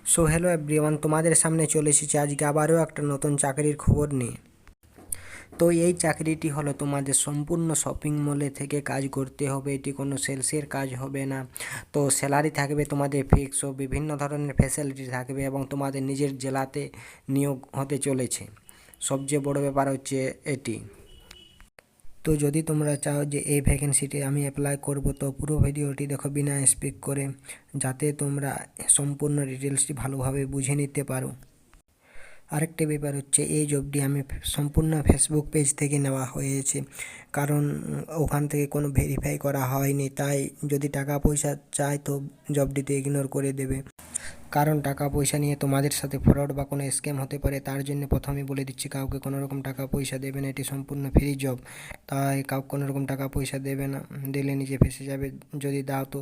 So hello everyone, তোমাদের সামনে চলে এসেছি আজকে আবারও একটা নতুন চাকরির খবর নিয়ে। তো এই চাকরিটি হলো তোমাদের সম্পূর্ণ শপিং মলে থেকে কাজ করতে হবে। এটি কোনো সেলসের কাজ হবে না। তো স্যালারি থাকবে তোমাদের ফিক্স ও বিভিন্ন ধরনের ফ্যাসিলিটি থাকবে এবং তোমাদের নিজের জেলাতে নিয়োগ হতে চলেছে। সবচেয়ে বড় ব্যাপার হচ্ছে এটি। তো যদি তোমরা চাও যে এই ভ্যাকেন্সিটি আমি অ্যাপ্লাই করব, তো পুরো ভিডিওটি দেখো বিনা স্পিক করে, যাতে তোমরা সম্পূর্ণ ডিটেলসটি ভালোভাবে বুঝে নিতে পারো। আরেকটা ব্যাপার হচ্ছে এই জবটি আমি সম্পূর্ণ ফেসবুক পেজ থেকে নেওয়া হয়েছে, কারণ ওখান থেকে কোনো ভেরিফাই করা হয়নি। তাই যদি টাকা পয়সা চায় তো জবটিতে ইগনোর করে দেবে, কারণ টাকা পয়সা নিয়ে তোমাদের সাথে ফ্রড বা কোনো স্ক্যাম হতে পারে। তার জন্য প্রথমেই বলে দিচ্ছি, কাউকে কোনো রকম টাকা পয়সা দেবে না। এটি সম্পূর্ণ ফ্রি জব, তাই কাউকে কোনো রকম টাকা পয়সা দেবে না, দিলে নিজে ফেঁসে যাবে। যদি দাও তো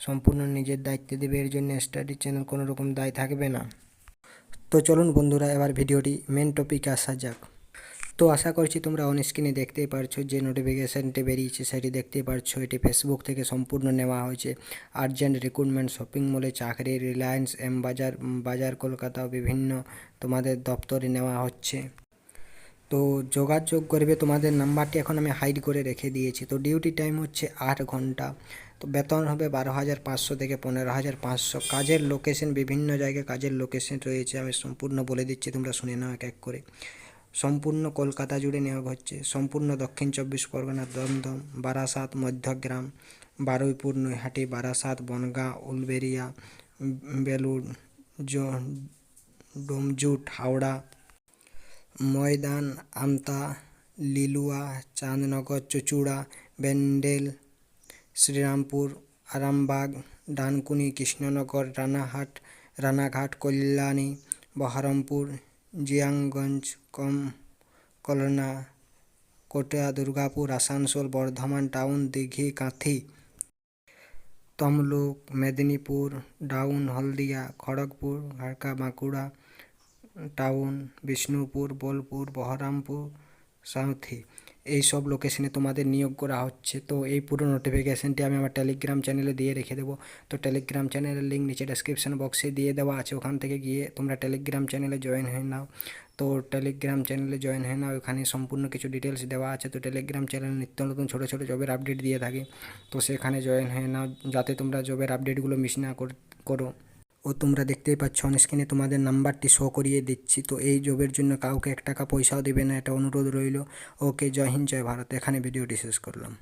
সম্পূর্ণ নিজের দায়িত্বে দেবে। এর জন্য স্টাডি চ্যানেল কোনো রকম দায় থাকবে না। তো চলুন বন্ধুরা, এবার ভিডিওটি মেন টপিকে আসা যাক। তো আশা করছি তোমরা অন স্ক্রিনে দেখতেই পারছো যে নোটিফিকেশানটি বেরিয়েছে, সেটি দেখতেই পারছো। এটি ফেসবুক থেকে সম্পূর্ণ নেওয়া হয়েছে। আর্জেন্ট রিক্রুটমেন্ট শপিং মলে চাকরি, রিলায়েন্স এম বাজার কলকাতা বিভিন্ন তোমাদের দপ্তরে নেওয়া হচ্ছে। তো যোগাযোগ করবে। তোমাদের নাম্বারটি এখন আমি হাইড করে রেখে দিয়েছি। তো ডিউটি টাইম হচ্ছে 8 ঘন্টা। তো বেতন হবে 12,500 থেকে 15,500। কাজের লোকেশন, বিভিন্ন জায়গায় কাজের লোকেশন রয়েছে, আমি সম্পূর্ণ বলে দিচ্ছি, তোমরা শুনে নাও এক এক করে। সম্পূর্ণ কলকাতা জুড়ে নিয়োগ হচ্ছে। সম্পূর্ণ দক্ষিণ 24 পরগনা, দমদম, বারাসাত, মধ্যগ্রাম, বারুইপুর, নৈহাটি, বারাসাত, বনগাঁ, উলবেড়িয়া, বেলুড়, ডোমজুট, হাওড়া, ময়দান, আমতা, লিলুয়া, চাঁদনগর, চুঁচুড়া, ব্যান্ডেল, শ্রীরামপুর, আরামবাগ, ডানকুনি, কৃষ্ণনগর, রানাঘাট, কল্যাণী, বহরমপুর, জিয়াগঞ্জ, কলনা, কোটা, দুর্গাপুর, আসানসোল, বর্ধমান টাউন, দিঘি, কাঁথি, তমলুক, মেদিনীপুর টাউন, হলদিয়া, খড়গপুর, বাঁকুড়া টাউন, বিষ্ণুপুর, বোলপুর, বহরমপুর, সাঁথি, এই সব লোকেশনে তোমাদের নিয়োগ করা হচ্ছে। তো এই পুরো নোটিফিকেশানটি আমি আমার টেলিগ্রাম চ্যানেলে দিয়ে রেখে দেবো। তো টেলিগ্রাম চ্যানেলের লিঙ্ক নিচে ডেসক্রিপশন বক্সে দিয়ে দেওয়া আছে, ওখান থেকে গিয়ে তোমরা টেলিগ্রাম চ্যানেলে জয়েন হয়ে নাও। তো টেলিগ্রাম চ্যানেলে জয়েন হয়ে নাও, ওখানে সম্পূর্ণ কিছু ডিটেলস দেওয়া আছে। তো টেলিগ্রাম চ্যানেল নিত্য নতুন ছোটো ছোটো জবের আপডেট দিয়ে থাকে, তো সেখানে জয়েন হয়ে নাও, যাতে তোমরা জবের আপডেটগুলো মিস না করো। ও তোমরা দেখতেই পাচ্ছ অন স্ক্রিনে তোমাদের নাম্বারটি শো করিয়ে দিচ্ছি। তো এই জবের জন্য কাউকে 1 টাকা পয়সাও দেবে না, এটা অনুরোধ রইল। ওকে, জয় হিন্দ, জয় ভারত। এখানে ভিডিওটি শেষ করলাম।